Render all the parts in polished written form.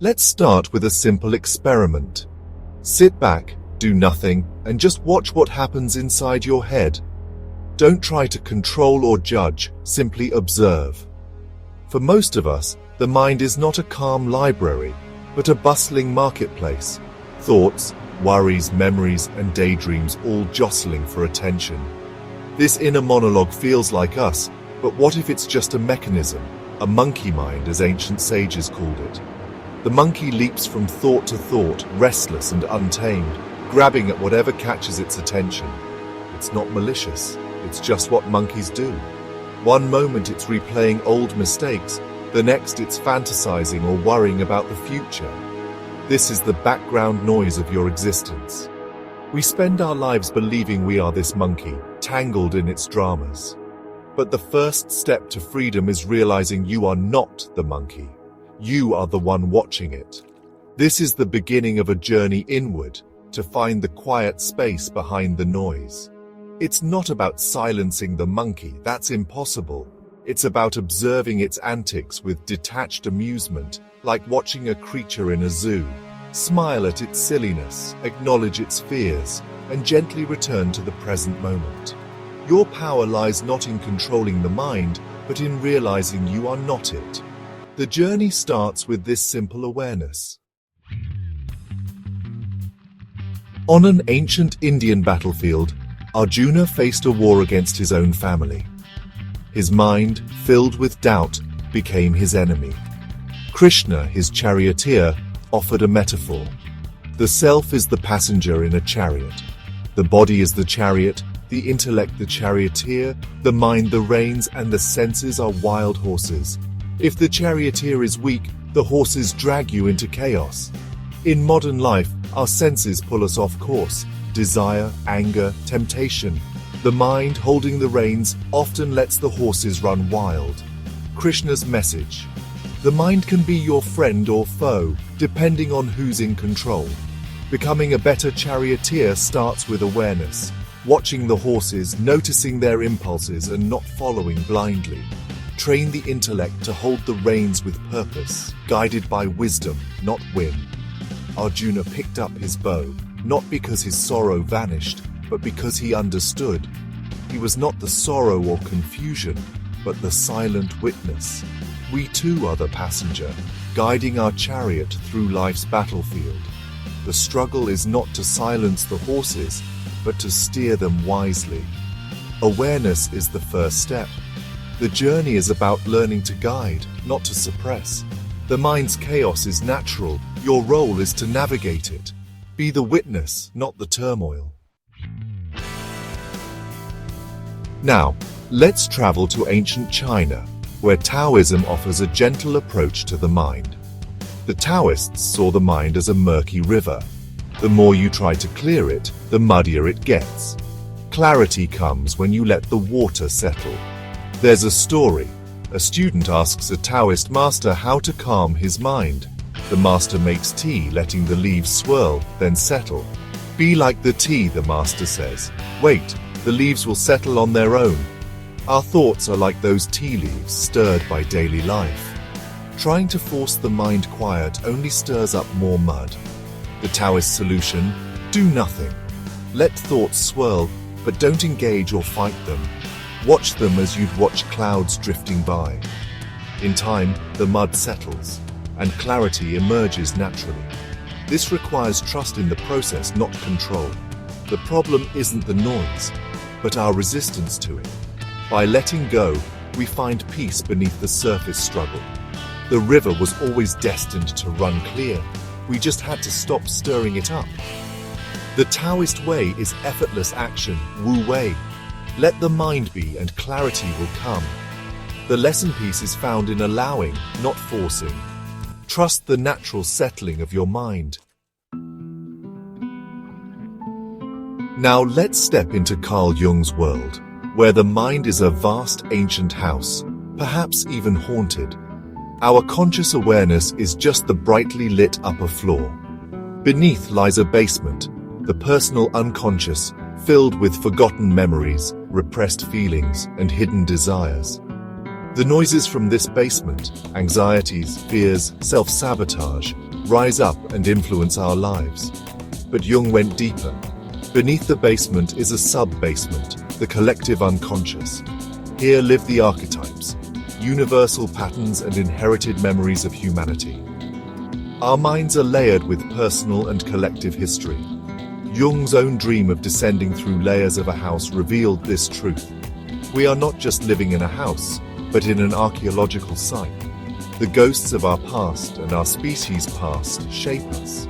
Let's start with a simple experiment. Sit back, do nothing, and just watch what happens inside your head. Don't try to control or judge, simply observe. For most of us, the mind is not a calm library, but a bustling marketplace. Thoughts, worries, memories, and daydreams all jostling for attention. This inner monologue feels like us, but what if it's just a mechanism, a monkey mind as ancient sages called it? The monkey leaps from thought to thought, restless and untamed, grabbing at whatever catches its attention. It's not malicious, it's just what monkeys do. One moment it's replaying old mistakes, the next it's fantasizing or worrying about the future. This is the background noise of your existence. We spend our lives believing we are this monkey, tangled in its dramas. But the first step to freedom is realizing you are not the monkey. You are the one watching it. This is the beginning of a journey inward, to find the quiet space behind the noise. It's not about silencing the monkey, that's impossible. It's about observing its antics with detached amusement, like watching a creature in a zoo. Smile at its silliness, acknowledge its fears, and gently return to the present moment. Your power lies not in controlling the mind, but in realizing you are not it. The journey starts with this simple awareness. On an ancient Indian battlefield, Arjuna faced a war against his own family. His mind, filled with doubt, became his enemy. Krishna, his charioteer, offered a metaphor. The self is the passenger in a chariot. The body is the chariot, the intellect the charioteer, the mind the reins, and the senses are wild horses. If the charioteer is weak, the horses drag you into chaos. In modern life, our senses pull us off course. Desire, anger, temptation. The mind, holding the reins, often lets the horses run wild. Krishna's message. The mind can be your friend or foe, depending on who's in control. Becoming a better charioteer starts with awareness. Watching the horses, noticing their impulses, and not following blindly. Train the intellect to hold the reins with purpose, guided by wisdom, not whim. Arjuna picked up his bow, not because his sorrow vanished, but because he understood. He was not the sorrow or confusion, but the silent witness. We too are the passenger, guiding our chariot through life's battlefield. The struggle is not to silence the horses, but to steer them wisely. Awareness is the first step. The journey is about learning to guide, not to suppress. The mind's chaos is natural. Your role is to navigate it. Be the witness, not the turmoil. Now, let's travel to ancient China, where Taoism offers a gentle approach to the mind. The Taoists saw the mind as a murky river. The more you try to clear it, the muddier it gets. Clarity comes when you let the water settle. There's a story. A student asks a Taoist master how to calm his mind. The master makes tea, letting the leaves swirl, then settle. Be like the tea, the master says. Wait, the leaves will settle on their own. Our thoughts are like those tea leaves stirred by daily life. Trying to force the mind quiet only stirs up more mud. The Taoist solution: do nothing. Let thoughts swirl, but don't engage or fight them. Watch them as you'd watch clouds drifting by. In time, the mud settles, and clarity emerges naturally. This requires trust in the process, not control. The problem isn't the noise, but our resistance to it. By letting go, we find peace beneath the surface struggle. The river was always destined to run clear. We just had to stop stirring it up. The Taoist way is effortless action, Wu Wei. Let the mind be and clarity will come. The lesson piece is found in allowing, not forcing. Trust the natural settling of your mind. Now let's step into Carl Jung's world, where the mind is a vast ancient house, perhaps even haunted. Our conscious awareness is just the brightly lit upper floor. Beneath lies a basement, the personal unconscious, filled with forgotten memories, repressed feelings, and hidden desires. The noises from this basement, anxieties, fears, self-sabotage, rise up and influence our lives. But Jung went deeper. Beneath the basement is a sub-basement, the collective unconscious. Here live the archetypes, universal patterns and inherited memories of humanity. Our minds are layered with personal and collective history. Jung's own dream of descending through layers of a house revealed this truth. We are not just living in a house, but in an archaeological site. The ghosts of our past and our species' past shape us.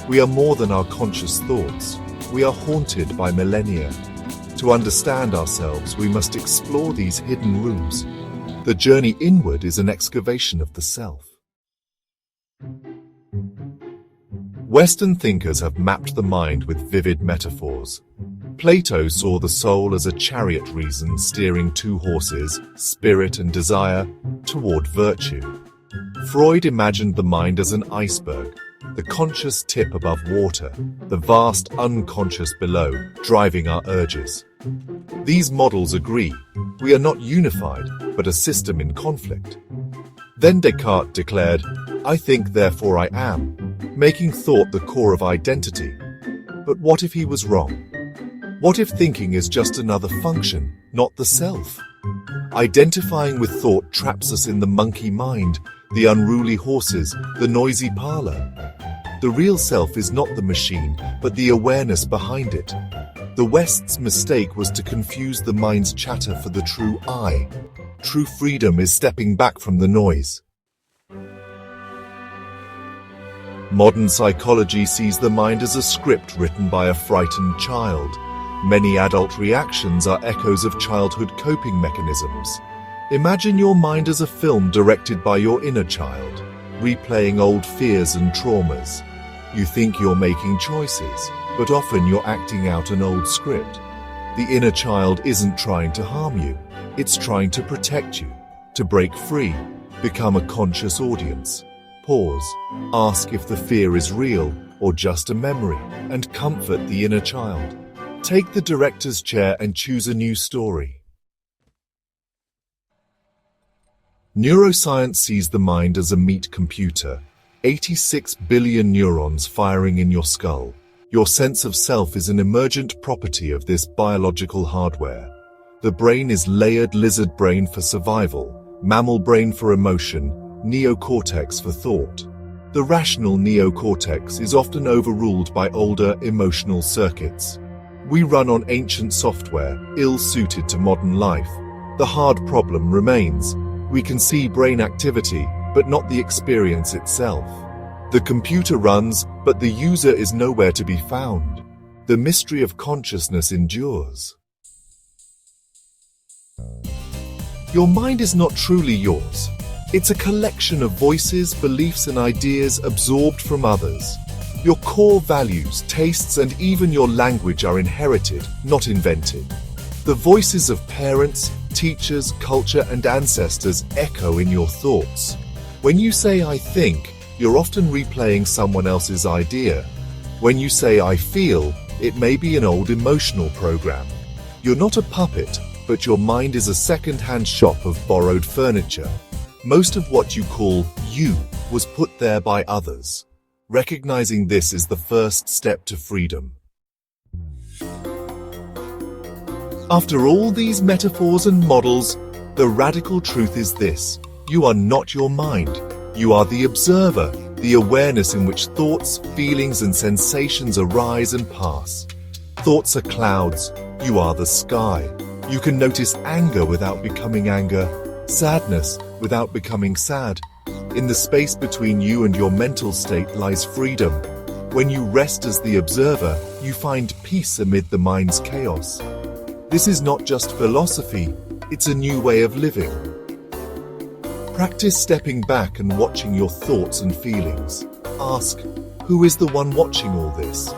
We are more than our conscious thoughts. We are haunted by millennia. To understand ourselves, we must explore these hidden rooms. The journey inward is an excavation of the self. Western thinkers have mapped the mind with vivid metaphors. Plato saw the soul as a chariot reason steering two horses, spirit and desire, toward virtue. Freud imagined the mind as an iceberg, the conscious tip above water, the vast unconscious below, driving our urges. These models agree. We are not unified, but a system in conflict. Then Descartes declared, "I think, therefore I am," making thought the core of identity. But what if he was wrong? What if thinking is just another function, not the self? Identifying with thought traps us in the monkey mind, the unruly horses, the noisy parlor. The real self is not the machine, but the awareness behind it. The West's mistake was to confuse the mind's chatter for the true I. True freedom is stepping back from the noise. Modern psychology sees the mind as a script written by a frightened child. Many adult reactions are echoes of childhood coping mechanisms. Imagine your mind as a film directed by your inner child, replaying old fears and traumas. You think you're making choices, but often you're acting out an old script. The inner child isn't trying to harm you. It's trying to protect you, to break free, become a conscious audience. Pause, ask if the fear is real or just a memory, and comfort the inner child. Take the director's chair and choose a new story. Neuroscience sees the mind as a meat computer, 86 billion neurons firing in your skull. Your sense of self is an emergent property of this biological hardware. The brain is layered: lizard brain for survival, mammal brain for emotion, neocortex for thought. The rational neocortex is often overruled by older emotional circuits. We run on ancient software, ill-suited to modern life. The hard problem remains. We can see brain activity, but not the experience itself. The computer runs, but the user is nowhere to be found. The mystery of consciousness endures. Your mind is not truly yours. It's a collection of voices, beliefs, and ideas absorbed from others. Your core values, tastes, and even your language are inherited, not invented. The voices of parents, teachers, culture, and ancestors echo in your thoughts. When you say "I think," you're often replaying someone else's idea. When you say "I feel," it may be an old emotional program. You're not a puppet, but your mind is a second-hand shop of borrowed furniture. Most of what you call you was put there by others. Recognizing this is the first step to freedom. After all these metaphors and models, the radical truth is this: you are not your mind. You are the observer, the awareness in which thoughts, feelings, and sensations arise and pass. Thoughts are clouds. You are the sky. You can notice anger without becoming anger, sadness without becoming sad. In the space between you and your mental state lies freedom. When you rest as the observer, you find peace amid the mind's chaos. This is not just philosophy, it's a new way of living. Practice stepping back and watching your thoughts and feelings. Ask, who is the one watching all this?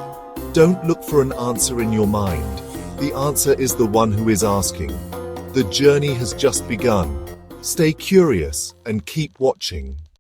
Don't look for an answer in your mind. The answer is the one who is asking. The journey has just begun. Stay curious and keep watching.